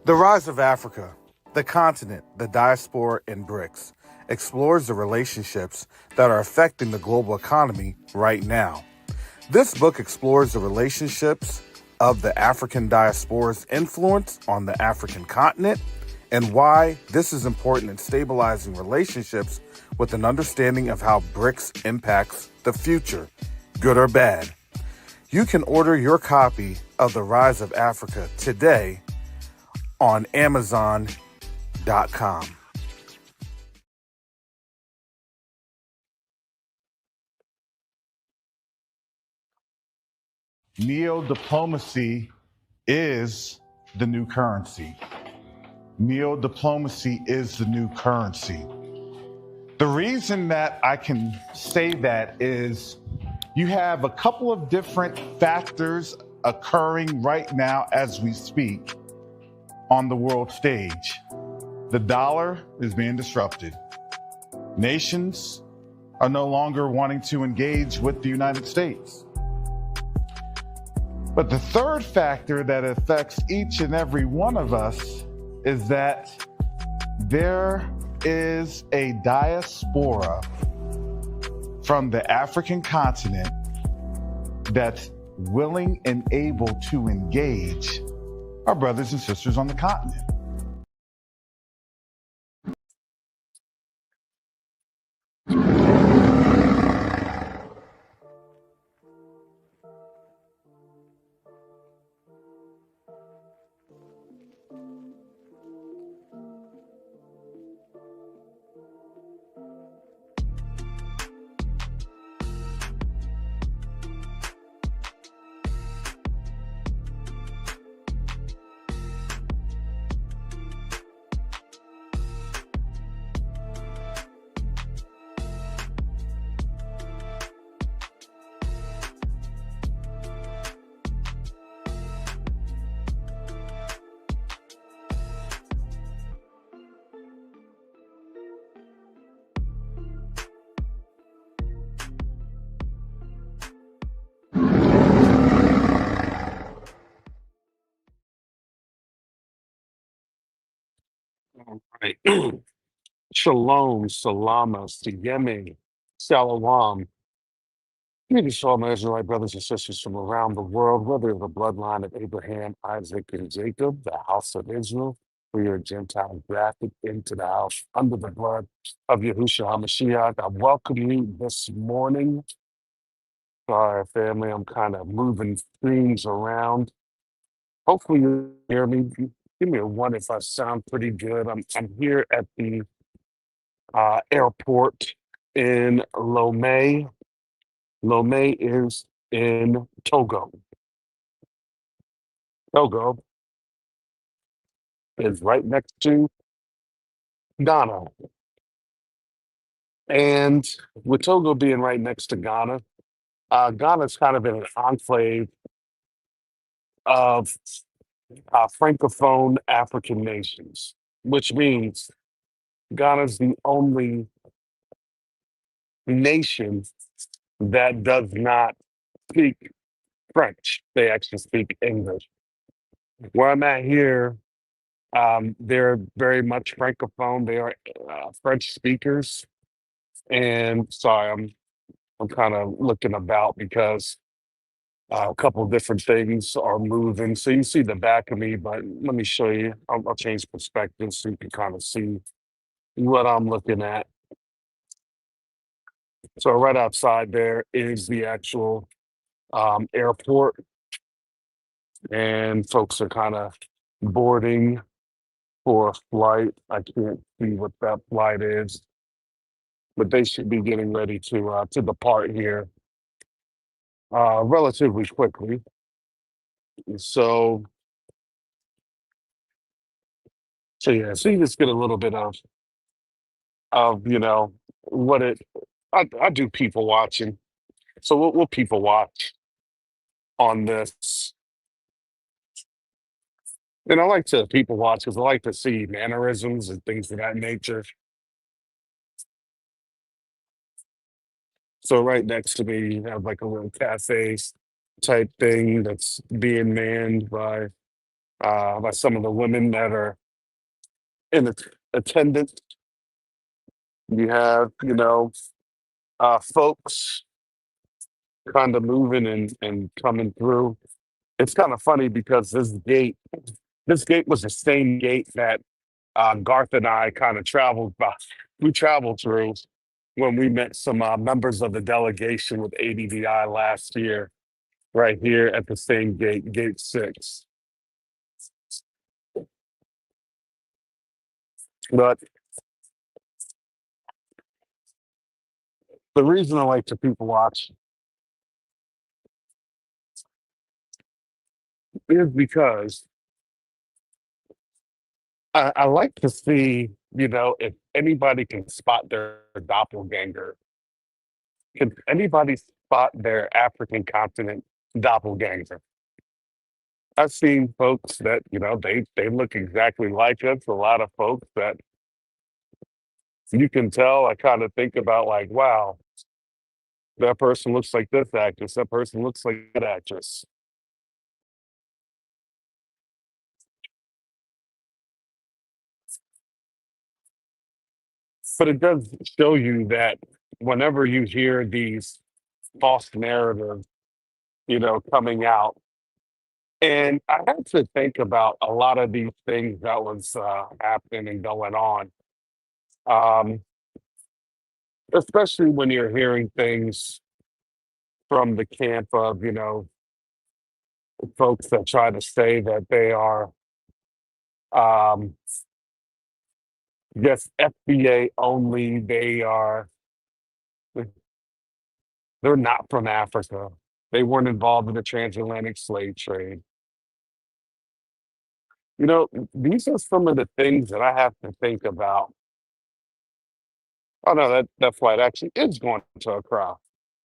The Rise of Africa, the continent, the diaspora, and BRICS explores the relationships that are affecting the global economy right now. This book explores the relationships of the African diaspora's influence on the African continent and why this is important in stabilizing relationships with an understanding of how BRICS impacts the future, good or bad. You can order your copy of The Rise of Africa today on Amazon.com. Neo-diplomacy is the new currency. Neo-diplomacy is the new currency. The reason that I can say that is you have a couple of different factors occurring right now as we speak on the world stage. The dollar is being disrupted. Nations are no longer wanting to engage with the United States. But the third factor that affects each and every one of us is that there is a diaspora from the African continent that's willing and able to engage our brothers and sisters on the continent. All right. Shalom, salama, siyeme, shalom. Greetings to all my Israelite brothers and sisters from around the world, whether you're the bloodline of Abraham, Isaac, and Jacob, the house of Israel, or you're a Gentile grafted into the house under the blood of Yahushua HaMashiach. I welcome you this morning. Sorry, family, I'm kind of moving things around. Hopefully you hear me. Give me a one if I sound pretty good. I'm here at the airport in Lome. Lome is in Togo. Togo is right next to Ghana. And with Togo being right next to Ghana, Ghana's kind of in an enclave of Francophone African nations, which means Ghana's the only nation that does not speak French. They actually speak English. Where I'm at here, they're very much Francophone. They are French speakers. And sorry, I'm kind of looking about because a couple of different things are moving. So you see the back of me, but let me show you. I'll change perspective so you can kind of see what I'm looking at. So right outside there is the actual airport, and folks are kind of boarding for a flight. I can't see what that flight is, but they should be getting ready to depart here relatively quickly. So, so yeah, so you just get a little bit of what it. I do people watching, so we'll people watch on this, and I like to people watch because I like to see mannerisms and things of that nature. So right next to me, you have like a little cafe type thing that's being manned by by some of the women that are in attendance. You have, folks kind of moving and coming through. It's kind of funny because this gate was the same gate that Garth and I kind of traveled by. We traveled through when we met some members of the delegation with ADVI last year, right here at the same gate, Gate 6. But the reason I like to people watch is because I like to see, if anybody can spot their doppelganger. Can anybody spot their African continent doppelganger? I've seen folks that, they look exactly like us. A lot of folks that you can tell, I kind of think about like, wow, that person looks like this actress, that person looks like that actress. But it does show you that whenever you hear these false narratives, coming out, and I had to think about a lot of these things that was happening and going on, um, especially when you're hearing things from the camp of, folks that try to say that they are um, just FBA only. They're not from Africa. They weren't involved in the transatlantic slave trade. These are some of the things that I have to think about. Oh no, that flight actually is going to Accra,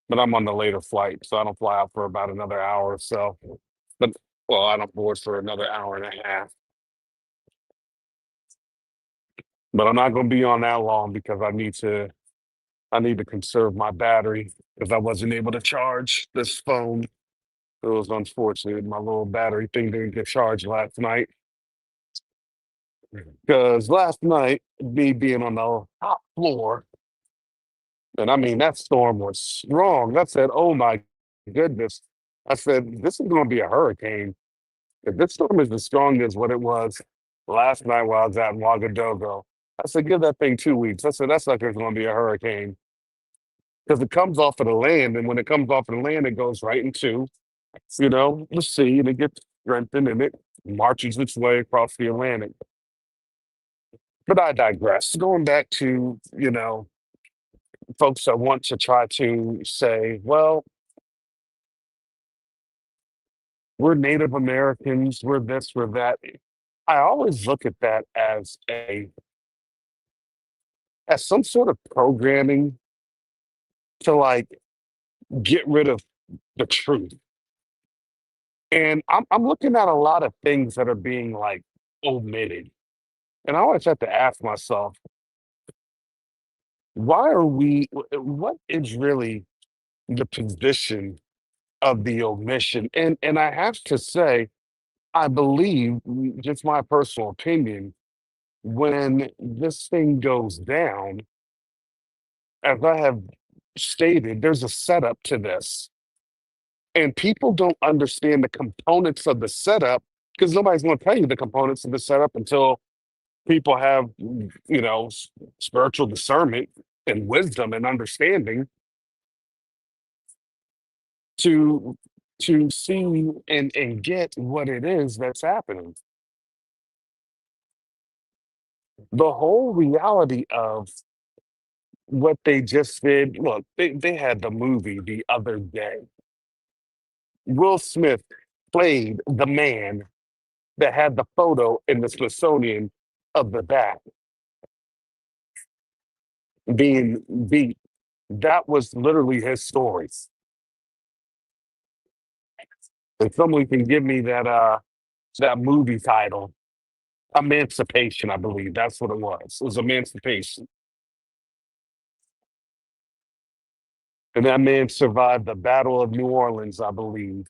but I'm on the later flight, so I don't fly out for about another hour or so. But well, I don't board for another hour and a half. But I'm not going to be on that long because I need to conserve my battery because I wasn't able to charge this phone. It was unfortunate. My little battery thing didn't get charged last night. Because last night, me being on the top floor, and I mean, that storm was strong. I said, oh my goodness. I said, this is going to be a hurricane. If this storm is as strong as what it was last night while I was out in Ouagadougou, I said, give that thing 2 weeks. I said, that's like it's going to be a hurricane because it comes off of the land. And when it comes off of the land, it goes right into, the sea and it gets strengthened and it marches its way across the Atlantic. But I digress. Going back to, folks that want to try to say, well, we're Native Americans, we're this, we're that. I always look at that as some sort of programming to like get rid of the truth. And I'm looking at a lot of things that are being like omitted. And I always have to ask myself, what is really the position of the omission? And I have to say, I believe, just my personal opinion, when this thing goes down, as I have stated, there's a setup to this. And people don't understand the components of the setup because nobody's going to tell you the components of the setup until people have, spiritual discernment and wisdom and understanding to see and get what it is that's happening. The whole reality of what they just did, look, they had the movie the other day. Will Smith played the man that had the photo in the Smithsonian of the bat being beat. That was literally his story. If someone can give me that movie title, Emancipation, I believe that's what it was. It was Emancipation. And that man survived the Battle of New Orleans, I believe.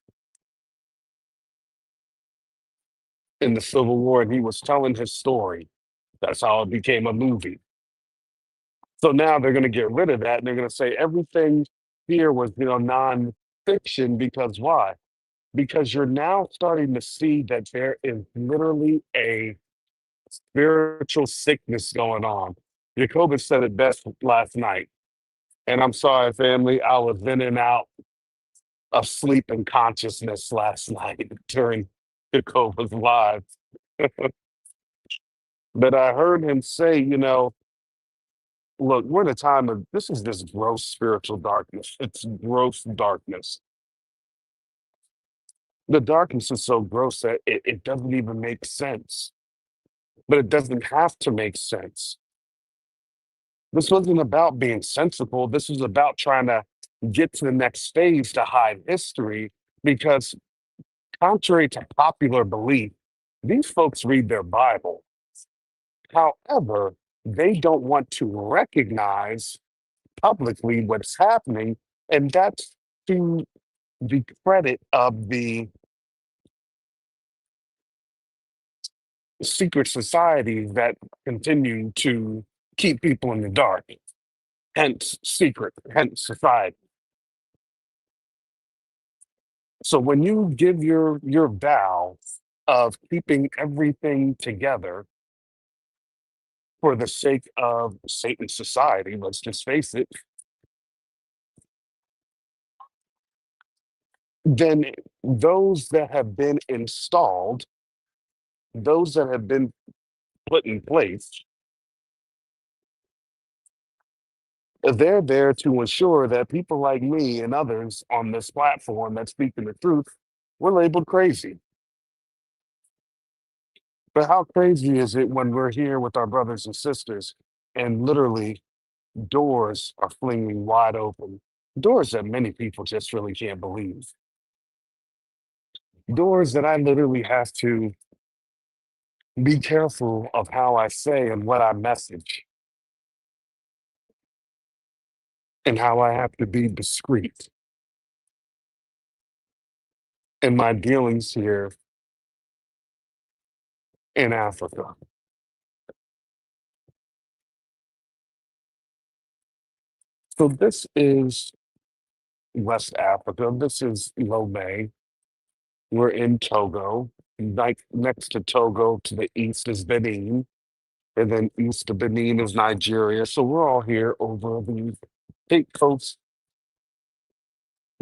in the Civil War, and he was telling his story. That's how it became a movie. So now they're going to get rid of that, and they're going to say everything here was, nonfiction. Because why? Because you're now starting to see that there is literally a spiritual sickness going on. Jacobus said it best last night. And I'm sorry, family, I was in and out of sleep and consciousness last night during Jacobus live. But I heard him say, look, we're in a time of this is this gross spiritual darkness. It's gross darkness. The darkness is so gross that it doesn't even make sense. But it doesn't have to make sense. This wasn't about being sensible. This was about trying to get to the next phase to hide history because, contrary to popular belief, these folks read their Bible. However, they don't want to recognize publicly what's happening, and that's to the credit of the secret societies that continue to keep people in the dark, hence secret, hence society. So when you give your vow of keeping everything together for the sake of Satan's society, let's just face it, then those that have been installed, those that have been put in place, they're there to ensure that people like me and others on this platform that speaking the truth, we're labeled crazy. But how crazy is it when we're here with our brothers and sisters and literally doors are flinging wide open? Doors that many people just really can't believe. Doors that I literally have to be careful of how I say and what I message, and how I have to be discreet in my dealings here in Africa. So this is West Africa. This is Lome. We're in Togo. Like next to Togo to the east is Benin. And then east of Benin is Nigeria. So we're all here over the Cape Coast,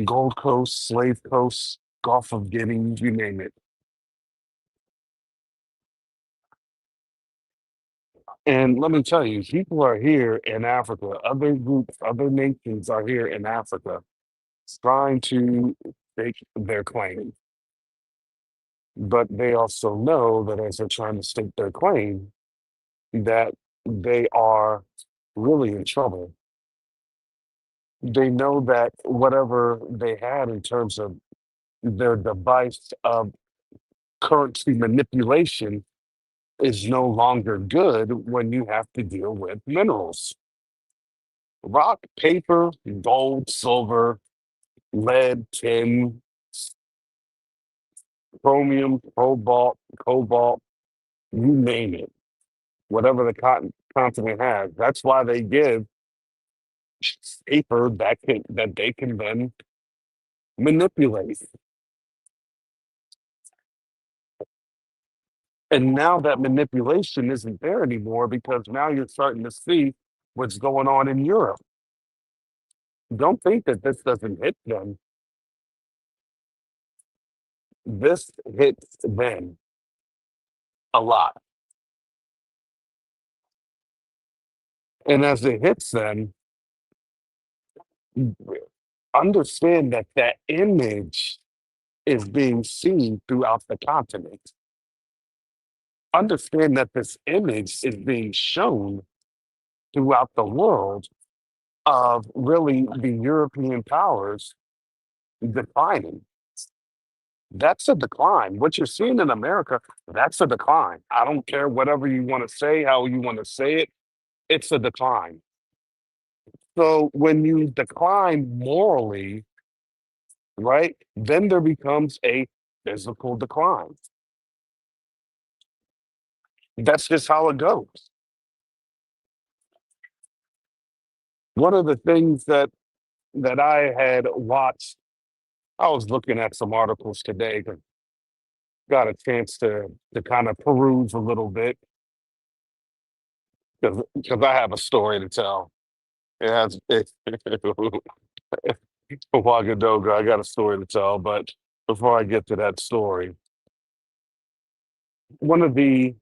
Gold Coast, Slave Coast, Gulf of Guinea, you name it. And let me tell you, people are here in Africa. Other groups, other nations are here in Africa trying to stake their claim. But they also know that as they're trying to stake their claim, that they are really in trouble. They know that whatever they had in terms of their device of currency manipulation is no longer good when you have to deal with minerals. Rock, paper, gold, silver, lead, tin, chromium, cobalt, you name it. Whatever the continent has. That's why they give paper that they can then manipulate. And now that manipulation isn't there anymore because now you're starting to see what's going on in Europe. Don't think that this doesn't hit them. This hits them a lot. And as it hits them, understand that that image is being seen throughout the continent. Understand that this image is being shown throughout the world of really the European powers declining. That's a decline. What you're seeing in America, that's a decline. I don't care whatever you want to say, how you want to say it, it's a decline. So when you decline morally, right, then there becomes a physical decline. That's just how it goes. One of the things that I had watched, I was looking at some articles today, got a chance to kind of peruse a little bit because I have a story to tell. It has Wagadoga, I got a story to tell, but before I get to that story, one of the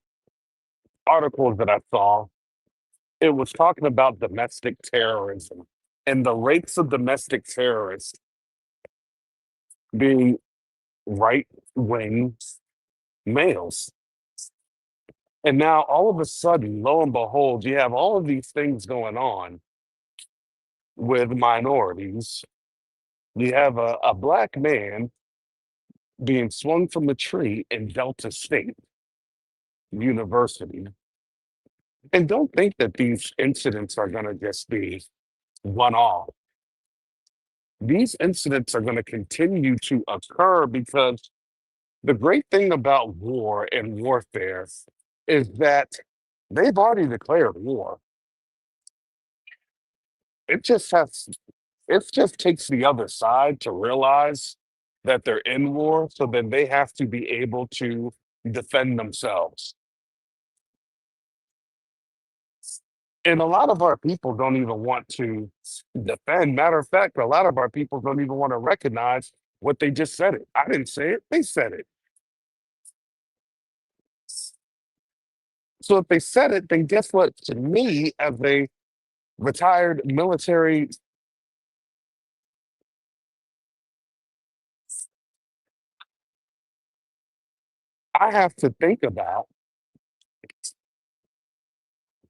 articles that I saw, it was talking about domestic terrorism and the rates of domestic terrorists being right wing males. And now all of a sudden, lo and behold, you have all of these things going on with minorities. You have a black man being swung from a tree in Delta State University. And don't think that these incidents are going to just be one off. These incidents are going to continue to occur because the great thing about war and warfare is that they've already declared war. It just has, it just takes the other side to realize that they're in war, so then they have to be able to defend themselves. And a lot of our people don't even want to defend. Matter of fact, a lot of our people don't even want to recognize what they just said it. I didn't say it, they said it. So if they said it, then guess what? To me, as a retired military, I have to think about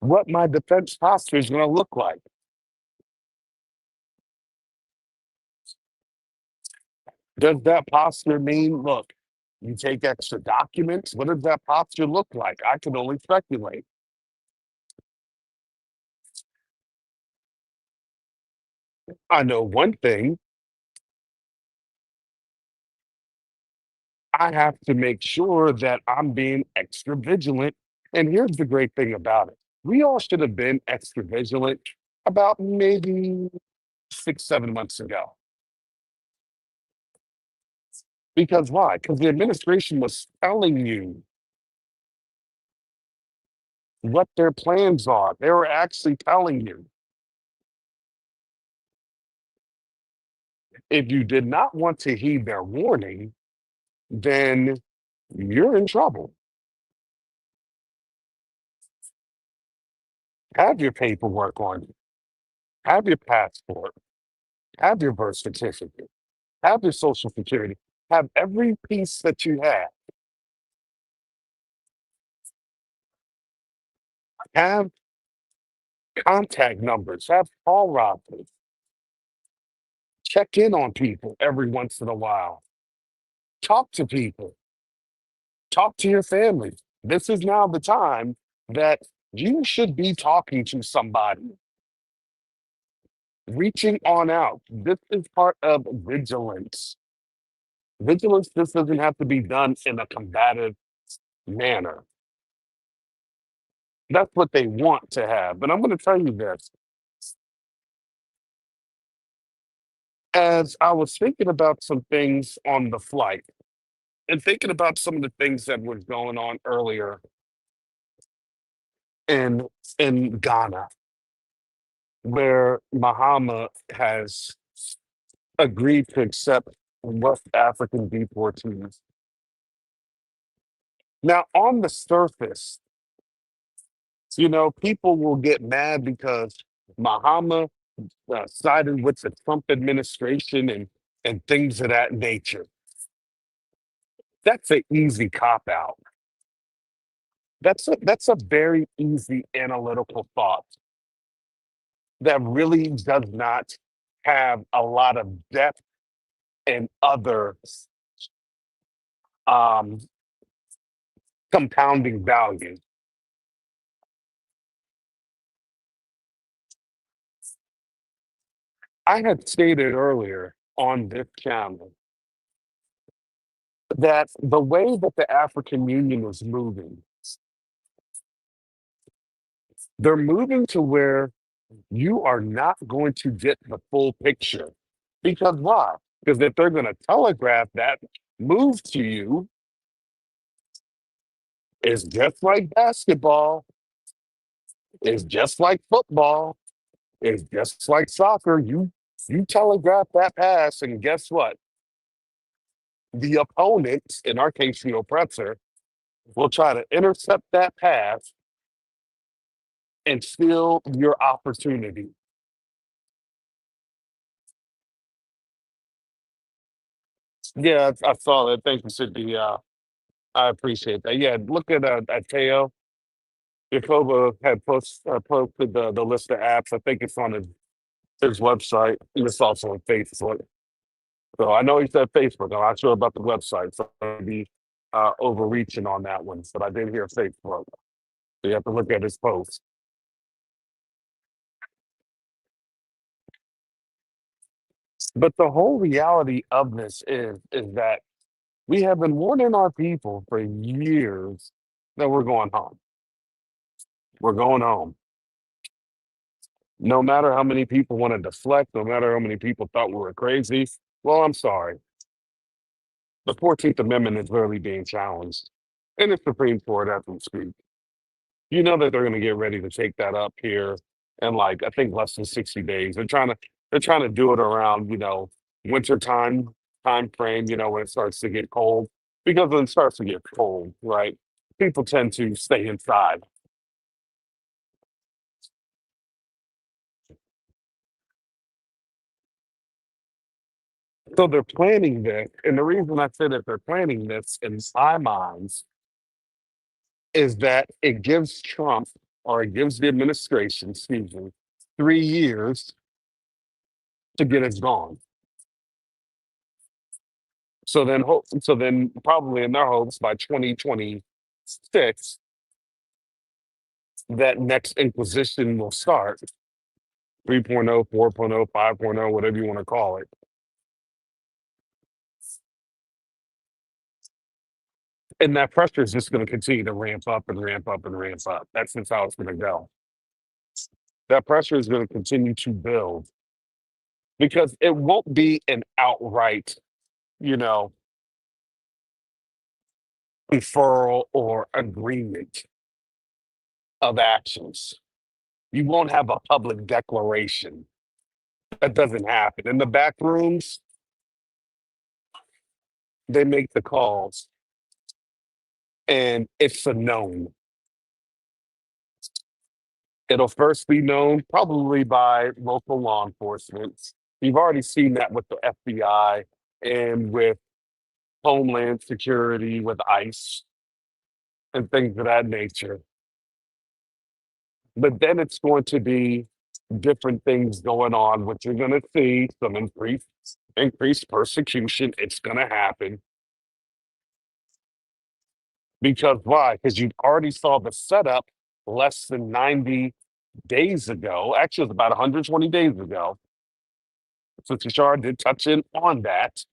what my defense posture is going to look like. Does that posture mean, look, you take extra documents? What does that posture look like? I can only speculate. I know one thing, I have to make sure that I'm being extra vigilant. And here's the great thing about it. We all should have been extra vigilant about maybe 6, 7 months ago. Because why? Because the administration was telling you what their plans are. They were actually telling you. If you did not want to heed their warning, then you're in trouble. Have your paperwork on you, have your passport, have your birth certificate, have your social security, have every piece that you have contact numbers, have call rosters, check in on people every once in a while, talk to people, talk to your family. This is now the time that you should be talking to somebody, reaching on out. This is part of vigilance. Vigilance just doesn't have to be done in a combative manner. That's what they want to have. But I'm going to tell you this. As I was thinking about some things on the flight and thinking about some of the things that were going on earlier in in Ghana, where Mahama has agreed to accept West African deportees. Now, on the surface, people will get mad because Mahama sided with the Trump administration and things of that nature. That's an easy cop out. That's a very easy analytical thought that really does not have a lot of depth and other um, compounding value. I had stated earlier on this channel that the way that the African Union was moving They're moving to where you are not going to get the full picture. Because why? Because if they're going to telegraph that move to you, it's just like basketball, it's just like football, it's just like soccer. You telegraph that pass, and guess what? The opponent, in our case, the oppressor, will try to intercept that pass and steal your opportunity. Yeah, I saw that. Thank you, Sydney. I appreciate that. Yeah, look at Teo. Jacoba had posted the list of apps. I think it's on his website. And it's also on Facebook. So I know he said Facebook. I'm not sure about the website. So maybe overreaching on that one. But I did hear Facebook. So you have to look at his post. But the whole reality of this is that we have been warning our people for years that we're going home. We're going home. No matter how many people want to deflect, no matter how many people thought we were crazy. Well, I'm sorry. The 14th Amendment is literally being challenged in the Supreme Court as we speak. You know that they're going to get ready to take that up here in like I think less than 60 days. They're trying to do it around winter time frame. When it starts to get cold, because when it starts to get cold, right? People tend to stay inside. So they're planning this, and the reason I say that they're planning this in my minds is that it gives Trump or it gives the administration, excuse me, 3 years to get us gone. So then probably in their hopes by 2026, that next inquisition will start 3.0, 4.0, 5.0, whatever you want to call it. And that pressure is just going to continue to ramp up and ramp up and ramp up. That's just how it's going to go. That pressure is going to continue to build because it won't be an outright, you know, referral or agreement of actions. You won't have a public declaration. That doesn't happen. In the back rooms, they make the calls and it's a known. It'll first be known probably by local law enforcement. You've already seen that with the FBI and with Homeland Security, with ICE and things of that nature. But then it's going to be different things going on, which you're going to see some increased persecution. It's going to happen because why? Because you already saw the setup less than 90 days ago. Actually, it was about 120 days ago. Sister Shar did touch in on that,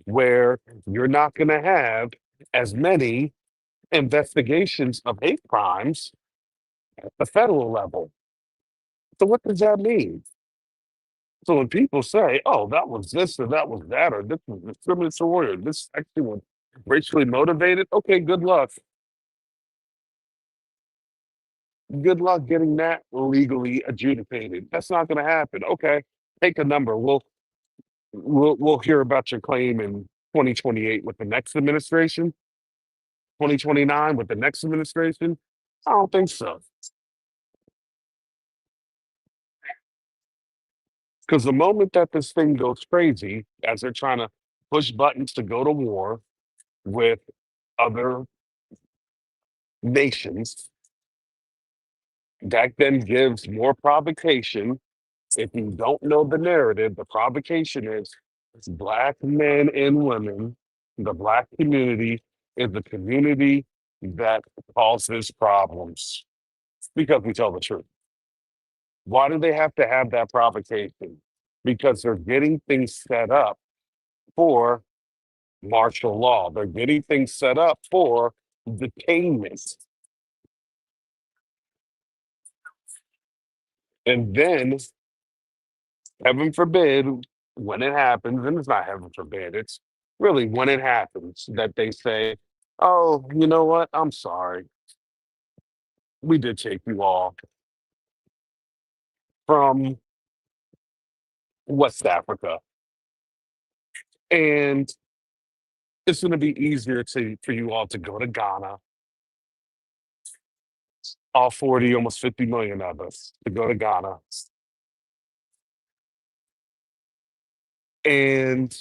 where you're not going to have as many investigations of hate crimes at the federal level. So what does that mean? So when people say, "Oh, that was this or that was that or this was discriminatory or this actually was racially motivated," okay, good luck. Good luck getting that legally adjudicated. That's not going to happen. Okay, take a number. We'll hear about your claim in 2028 with the next administration, 2029 with the next administration. I don't think so. Because the moment that this thing goes crazy, as they're trying to push buttons to go to war with other nations, that then gives more provocation. If you don't know the narrative, the provocation is Black men and women, the Black community is the community that causes problems because we tell the truth. Why do they have to have that provocation? Because they're getting things set up for martial law. They're getting things set up for detainment. And then, heaven forbid, when it happens, and it's not heaven forbid, it's really when it happens that they say, oh, you know what? I'm sorry. We did take you all from West Africa. And it's going to be easier for you all to go to Ghana, all 40, almost 50 million of us, to go to Ghana. And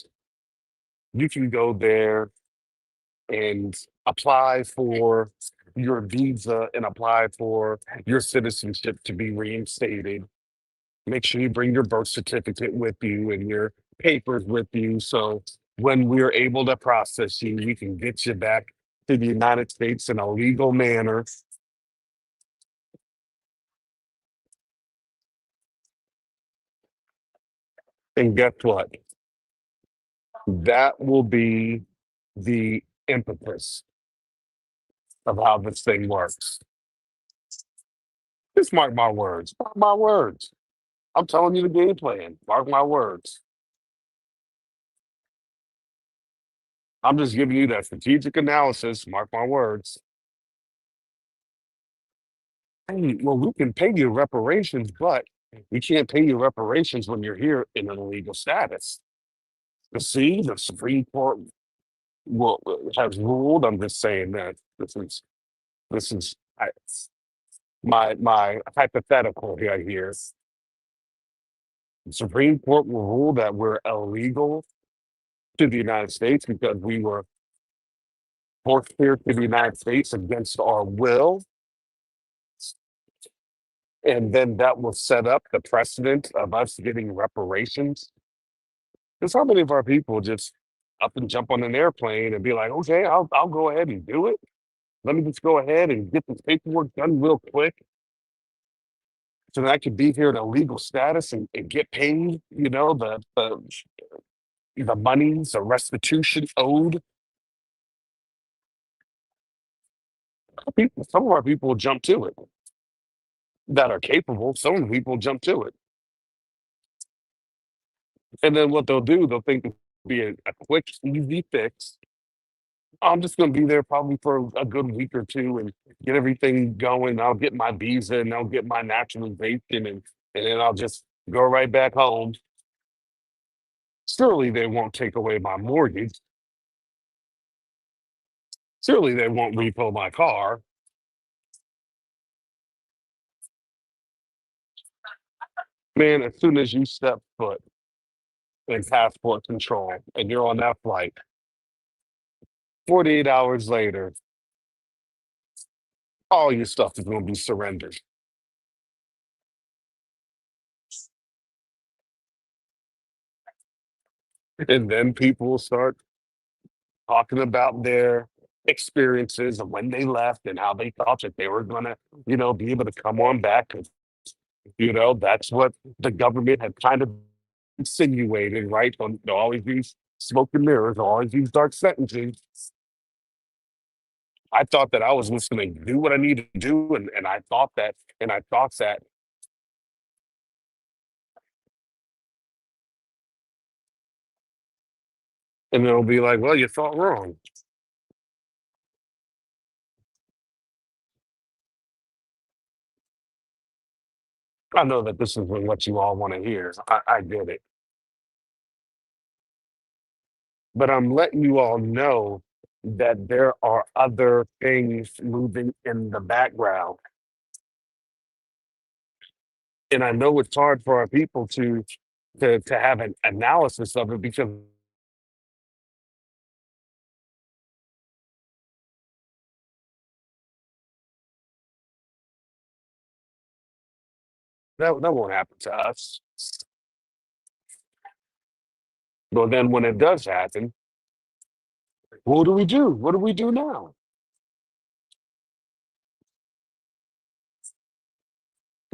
you can go there and apply for your visa and apply for your citizenship to be reinstated. Make sure you bring your birth certificate with you and your papers with you. So when we're able to process you, we can get you back to the United States in a legal manner. And guess what? That will be the impetus of how this thing works. Just mark my words. Mark my words. I'm telling you the game plan. Mark my words. I'm just giving you that strategic analysis. Mark my words. Hey, well, we can pay you reparations, but we can't pay you reparations when you're here in an illegal status. You see, the Supreme Court will, has ruled. I'm just saying that this is my hypothetical here. The Supreme Court will rule that we're illegal to the United States because we were forced here to the United States against our will. And then that will set up the precedent of us getting reparations. Because how many of our people just up and jump on an airplane and be like, okay, I'll go ahead and do it. Let me just go ahead and get this paperwork done real quick so that I could be here in a legal status and get paid, the monies, the restitution owed. Some of our people jump to it that are capable. Some people jump to it. And then what they'll do, they'll think it'll be a quick, easy fix. I'm just going to be there probably for a good week or two and get everything going. I'll get my visa and I'll get my naturalization and then I'll just go right back home. Surely they won't take away my mortgage. Surely they won't repo my car. Man, as soon as you step foot in passport control and you're on that flight, 48 hours later, all your stuff is going to be surrendered. And then people will start talking about their experiences of when they left and how they thought that they were going to, be able to come on back. 'Cause, that's what the government had kind of insinuated, right? They always use smoke and mirrors, they always use dark sentencing. I thought that I was just going to do what I needed to do, and I thought that, and they'll be like, "Well, you thought wrong." I know that this isn't what you all want to hear. I get it, but I'm letting you all know that there are other things moving in the background, and I know it's hard for our people to have an analysis of it because that won't happen to us. But then when it does happen, what do we do? What do we do now?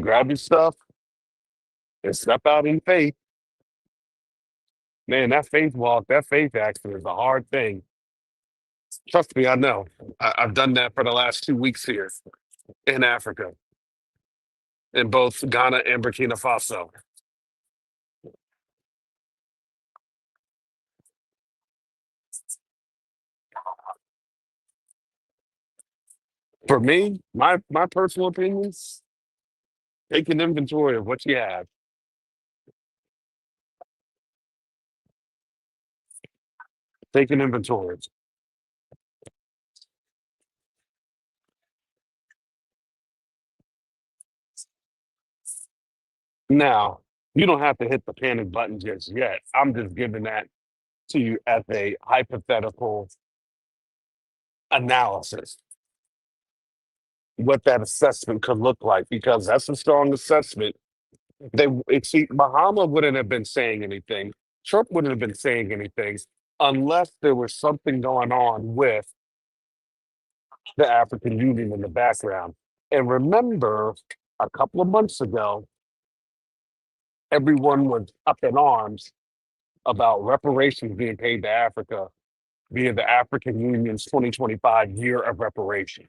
Grab your stuff and step out in faith. Man, that faith walk, that faith action is a hard thing. Trust me, I know. I've done that for the last 2 weeks here in Africa. in both Ghana and Burkina Faso. For me, my personal opinions, take an inventory of what you have. Take an inventory. Now, you don't have to hit the panic button just yet. I'm just giving that to you as a hypothetical analysis, what that assessment could look like, because that's a strong assessment. See, Bahama wouldn't have been saying anything. Trump wouldn't have been saying anything unless there was something going on with the African Union in the background. And remember, a couple of months ago, everyone was up in arms about reparations being paid to Africa via the African Union's 2025 year of reparation.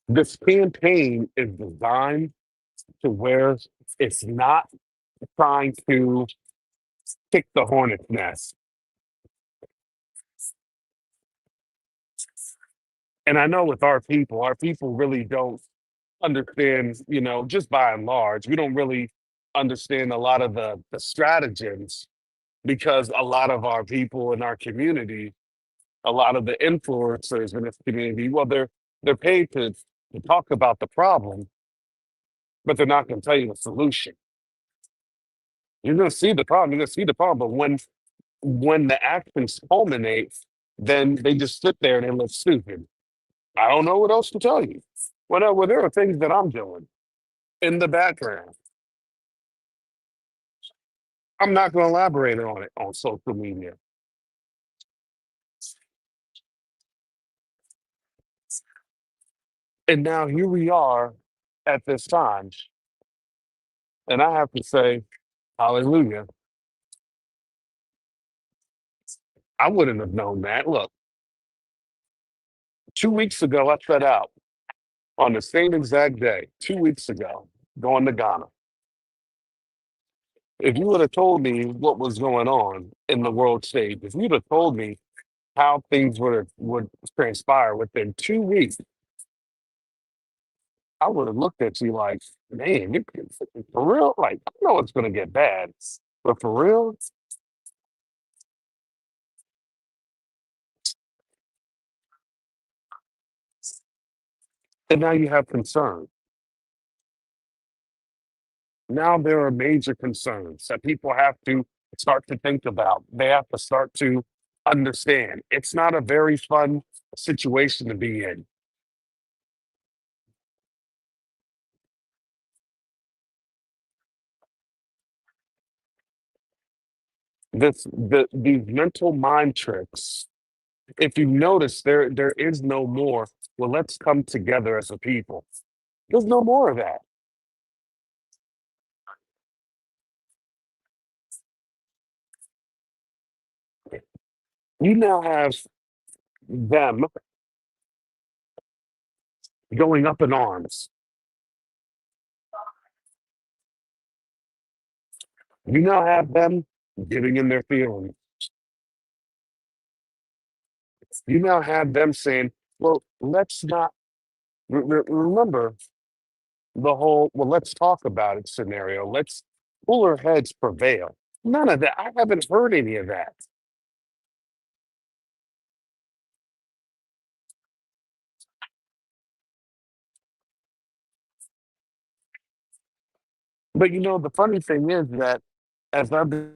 This campaign is designed to where it's not trying to kick the hornet's nest. And I know with our people really don't understand, just by and large, we don't really understand a lot of the stratagems, because a lot of our people in our community, a lot of the influencers in this community, well, they're paid to talk about the problem, but they're not going to tell you the solution. You're going to see the problem, but when the actions culminate, then they just sit there and they look stupid. I don't know what else to tell you. Well, there are things that I'm doing in the background. I'm not going to elaborate on it on social media. And now here we are at this time. And I have to say, hallelujah. I wouldn't have known that. Look, 2 weeks ago, I set out on the same exact day, 2 weeks ago, going to Ghana. If you would have told me what was going on in the world stage, if you'd have told me how things would transpire within 2 weeks, I would have looked at you like, man, for real? Like, I know it's going to get bad, but for real? And now you have concern. Now there are major concerns that people have to start to think about. They have to start to understand. It's not a very fun situation to be in. These mental mind tricks. If you notice, there is no more. Well, let's come together as a people. There's no more of that. You now have them going up in arms. You now have them giving in their feelings. You now have them saying, well, let's not remember the whole, well, let's talk about it scenario. Let's cooler heads prevail. None of that. I haven't heard any of that. But the funny thing is that as I've been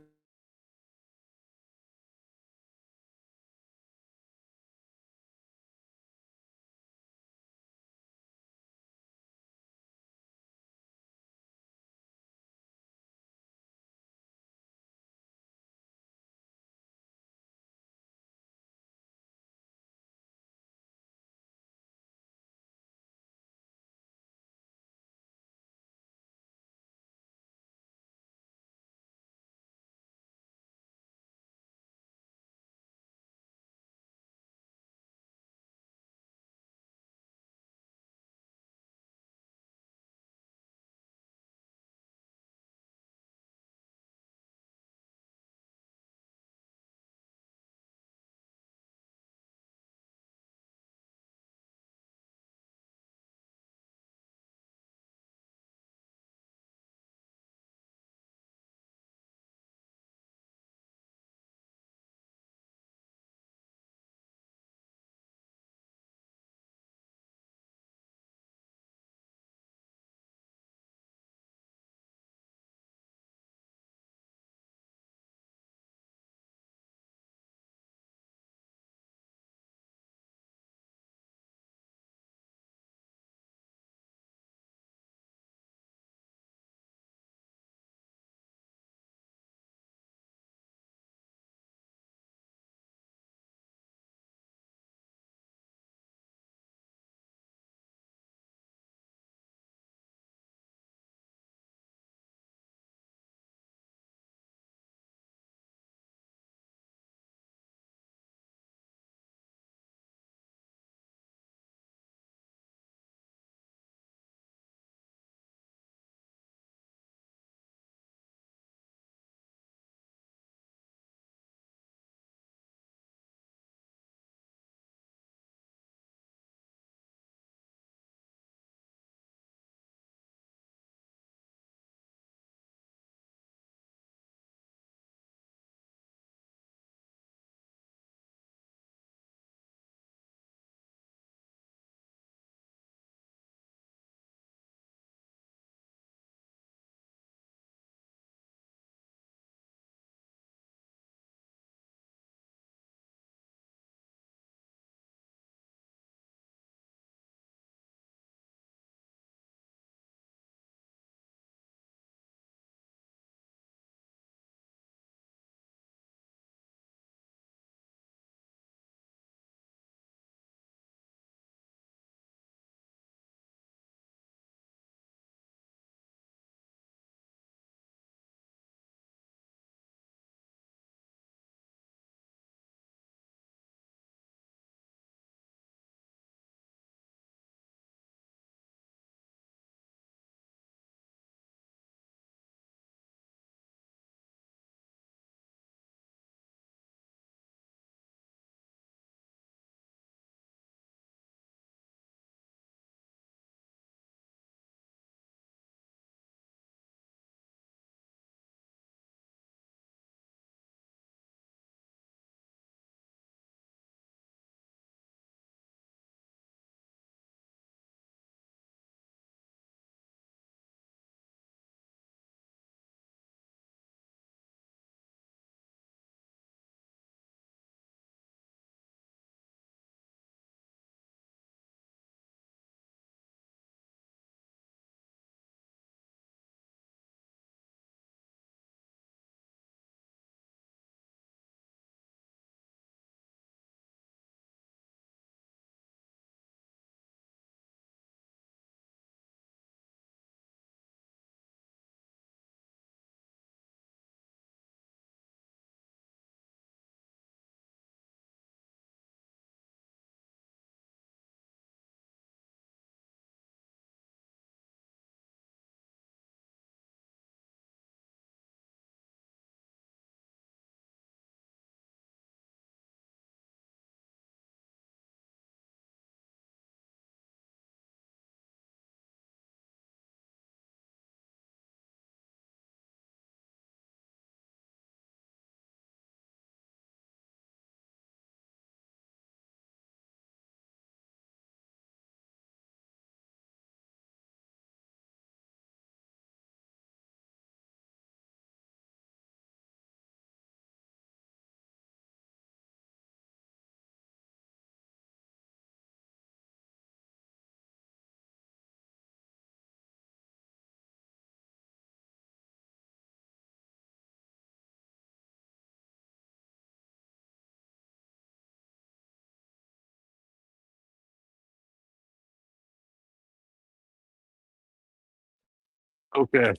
Okay,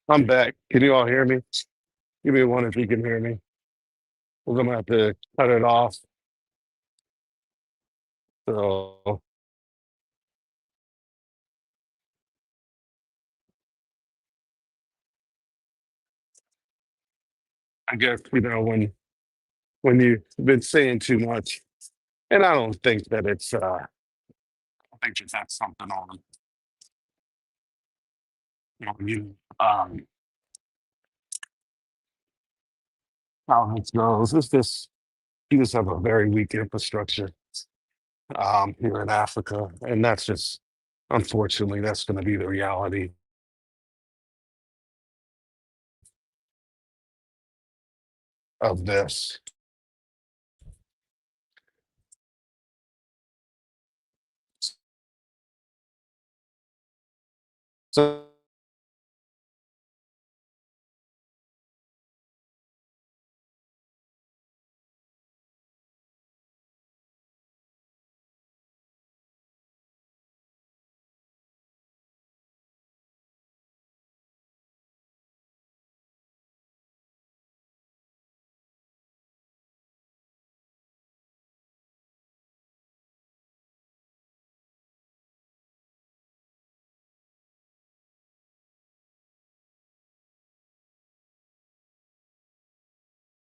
I'm back. Can you all hear me? Give me one if you can hear me. We're gonna have to cut it off. So I guess when you've been saying too much, and I don't think that I think that that's something on you. How this goes. It's just you just have a very weak infrastructure here in Africa, and that's just unfortunately that's going to be the reality of this. So